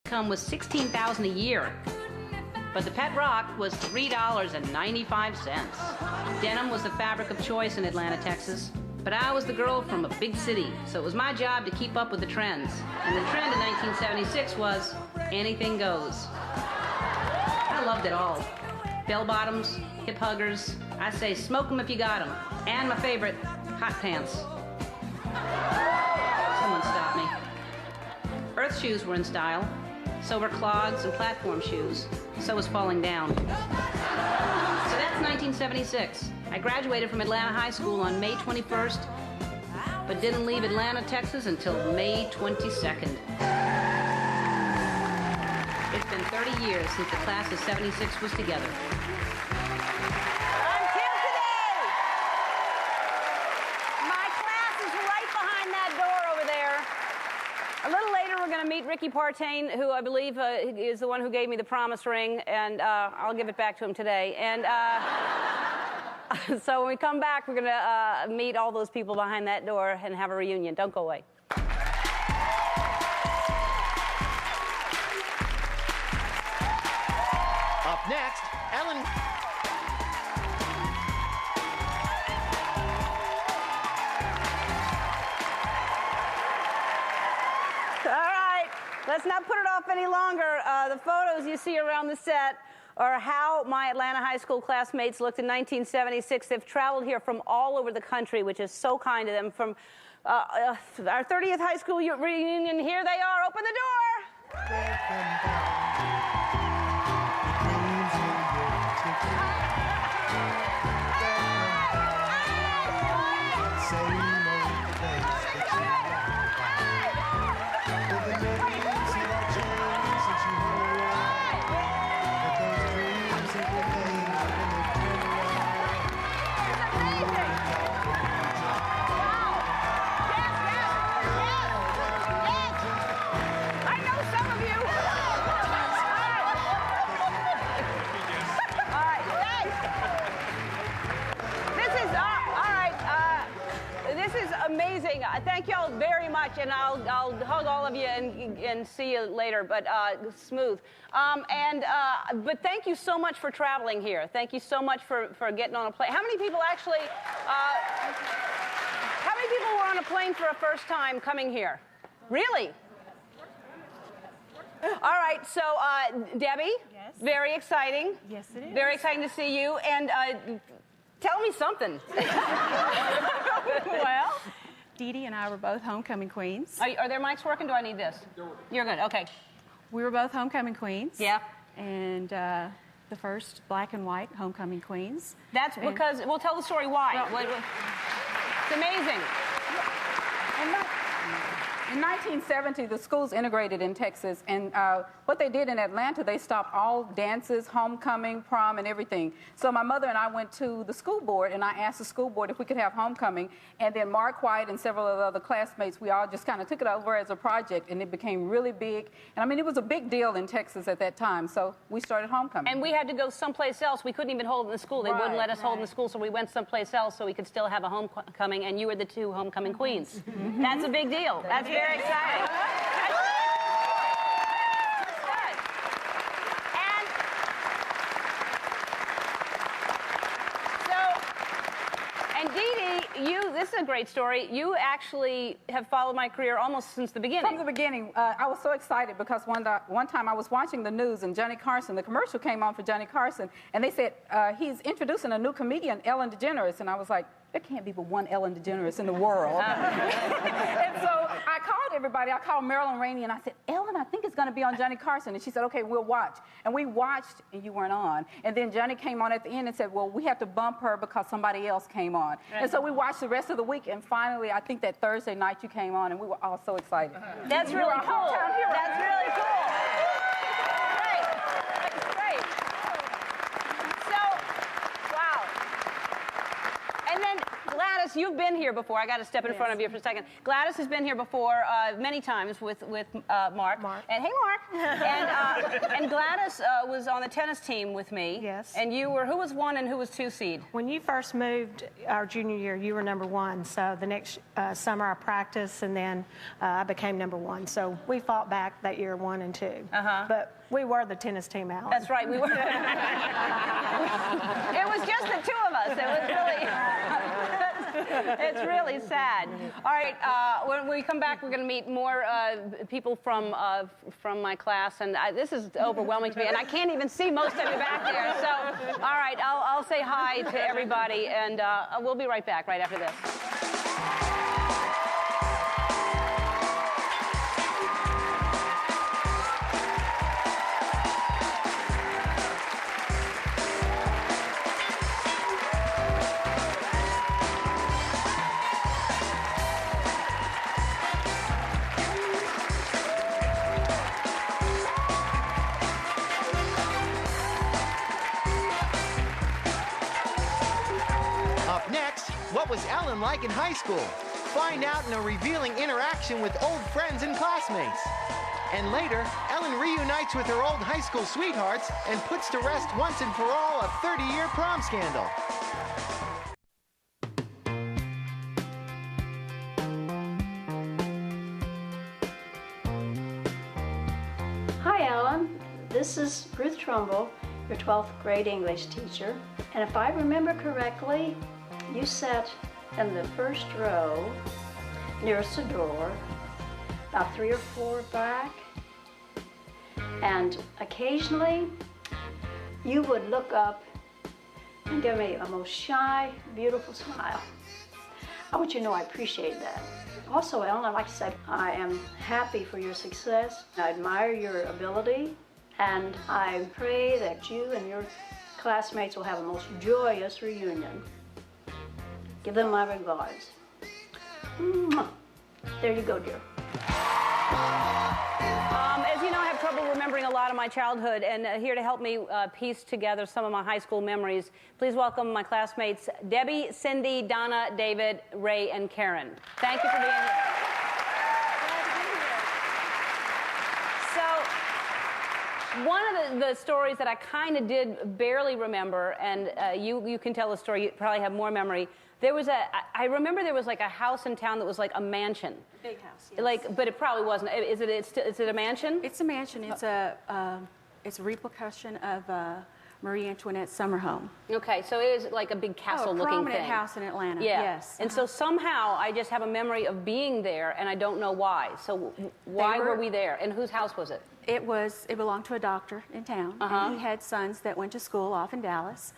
income was $16,000 a year. But the pet rock was $3.95. Denim was the fabric of choice in Atlanta, Texas. But I was the girl from a big city, so it was my job to keep up with the trends. And the trend in 1976 was anything goes. I loved it all. Bell-bottoms, hip huggers. I say smoke 'em if you got 'em. And my favorite, hot pants. Someone stop me. Earth shoes were in style. So were clogs and platform shoes. So was falling down. So that's 1976. I graduated from Atlanta High School on May 21st, but didn't leave Atlanta, Texas until May 22nd. It's been 30 years since the class of '76 was together. Until today! My class is right behind that door over there. A little later, we're going to meet Ricky Partain, who I believe is the one who gave me the promise ring, and I'll give it back to him today. And so when we come back, we're going to meet all those people behind that door and have a reunion. Don't go away. Up next, Ellen. All right, let's not put it off any longer. The photos you see around the set are how my Atlanta High School classmates looked in 1976. They've traveled here from all over the country, which is so kind to them. From our 30th high school reunion, here they are. Open the door. Amazing. Thank you all very much, and I'll hug all of you and see you later, but smooth. But thank you so much for traveling here. Thank you so much for getting on a plane. How many people actually, how many people were on a plane for a first time coming here? Really? All right, so Debbie, yes. Very exciting. Yes, it is. Very exciting to see you, and tell me something. Well, Dee Dee and I were both homecoming queens. Are their mics working? Do I need this? You're good. Okay. We were both homecoming queens. Yeah. And the first black and white homecoming queens. That's because, we'll tell the story why. Well, It's amazing. In 1970, the schools integrated in Texas, and what they did in Atlanta, they stopped all dances, homecoming, prom, and everything. So my mother and I went to the school board, and I asked the school board if we could have homecoming, and then Mark White and several of the other classmates, we all just kind of took it over as a project, and it became really big. And I mean, it was a big deal in Texas at that time, so we started homecoming. And we had to go someplace else. We couldn't even hold it in the school. They wouldn't let us hold in the school, so we went someplace else so we could still have a homecoming, and you were the two homecoming queens. That's a big deal. That's very exciting. And Dee Dee, this is a great story. You actually have followed my career almost since the beginning. From the beginning. I was so excited because one time I was watching the news and Johnny Carson, the commercial came on for Johnny Carson, and they said he's introducing a new comedian, Ellen DeGeneres, and I was like, there can't be but one Ellen DeGeneres in the world. And so I called everybody. I called Marilyn Rainey, and I said, Ellen, I think it's going to be on Johnny Carson. And she said, okay, we'll watch. And we watched, and you weren't on. And then Johnny came on at the end and said, well, we have to bump her because somebody else came on. Right. And so we watched the rest of the week, and finally, I think that Thursday night you came on, and we were all so excited. That's really cool. That's really cool. Gladys, you've been here before. I got to step in front of you for a second. Gladys has been here before many times with Mark. And hey, Mark. And Gladys was on the tennis team with me. Yes. And you were, who was 1 and who was 2 seed? When you first moved our junior year, you were number 1. So the next summer I practiced, and then I became number 1. So we fought back that year 1 and 2. But we were the tennis team, Alan. That's right, we were. It was just the 2 of us. It was really, it's really sad. All right, when we come back, we're going to meet more people from my class, and this is overwhelming to me, and I can't even see most of you back there. So, all right, I'll say hi to everybody, and we'll be right back right after this. Up next, what was Ellen like in high school? Find out in a revealing interaction with old friends and classmates. And later, Ellen reunites with her old high school sweethearts and puts to rest once and for all a 30-year prom scandal. Hi, Alan. This is Ruth Trumbull, your 12th grade English teacher. And if I remember correctly, you sat in the first row nearest the door, about 3 or 4 back. And occasionally, you would look up and give me a most shy, beautiful smile. I want you to know I appreciate that. Also, Ellen, I'd like to say I am happy for your success. I admire your ability, and I pray that you and your classmates will have a most joyous reunion. Give them my regards. Mwah. There you go, dear. As you know, I have trouble remembering a lot of my childhood, and here to help me piece together some of my high school memories, please welcome my classmates Debbie, Cindy, Donna, David, Ray, and Karen. Thank you for being here. So, one of the stories that I kind of did barely remember, and you can tell the story, you probably have more memory. There was I remember there was like a house in town that was like a mansion. Big house, yes. Like, but it probably wasn't. Is it a mansion? It's a mansion. It's a replication of Marie Antoinette's summer home. Okay, so it is like a big castle-looking thing. A prominent house in Atlanta. Yeah. Yes. And so somehow I just have a memory of being there, and I don't know why. So why were we there? And whose house was it? It belonged to a doctor in town, and he had sons that went to school off in Dallas.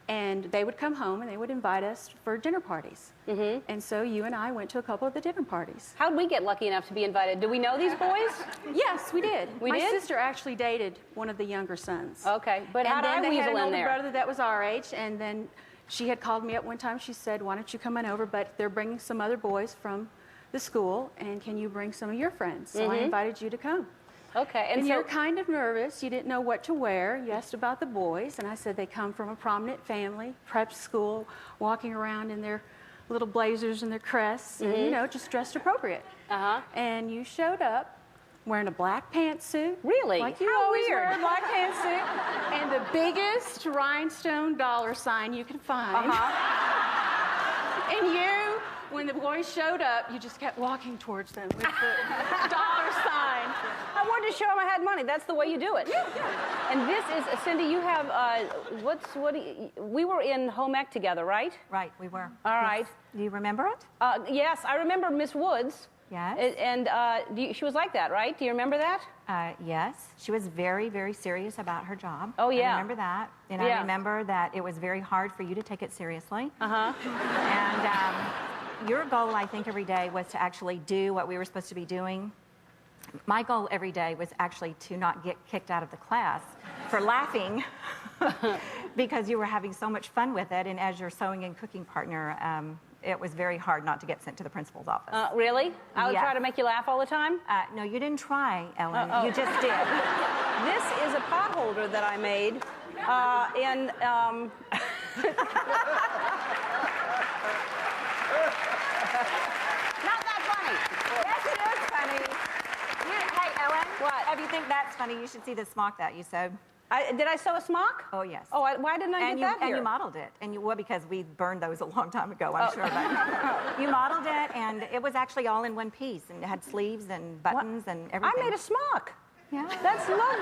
And they would come home and they would invite us for dinner parties. And so you and I went to a couple of the dinner parties. How'd we get lucky enough to be invited? Do we know these boys? Yes, we did. We My did? sister actually dated one of the younger sons. Okay, but how did I And then they had weasel an in older there? brother that was our age, and then she had called me up one time. She said, "Why don't you come on over? But they're bringing some other boys from the school, and can you bring some of your friends?" So I invited you to come. Okay, And so you're kind of nervous. You didn't know what to wear. You asked about the boys, and I said they come from a prominent family, prep school, walking around in their little blazers and their crests, and, you know, just dressed appropriate. And you showed up wearing a black pantsuit. Really? Like you How always weird. wear a black pantsuit. And the biggest rhinestone dollar sign you can find. And you, when the boys showed up, you just kept walking towards them with the dollar sign. I wanted to show them I had money. That's the way you do it. And this is, Cindy, you have, we were in home ec together, right? Right, we were. All right. Do you remember it? Yes, I remember Miss Woods. Yes. And she was like that, right? Do you remember that? Yes. She was very, very serious about her job. Oh, yeah. I remember that. And Yeah. I remember that it was very hard for you to take it seriously. And your goal, I think, every day was to actually do what we were supposed to be doing. My goal every day was actually to not get kicked out of the class for laughing because you were having so much fun with it. And as your sewing and cooking partner, it was very hard not to get sent to the principal's office. Really? I would Yes. try to make you laugh all the time? No, you didn't try, Ellen. Oh. You just did. This is a pot holder that I made. Not that funny. Yes, it is funny. Hey, Ellen. What? If you think that's funny, you should see the smock that you sewed. Did I sew a smock? Oh, yes. Oh, why didn't I get that And here? you modeled it. Well, because we burned those a long time ago, I'm sure. But you modeled it, and it was actually all in one piece, and it had sleeves and buttons and everything. I made a smock. Yeah. That's lovely.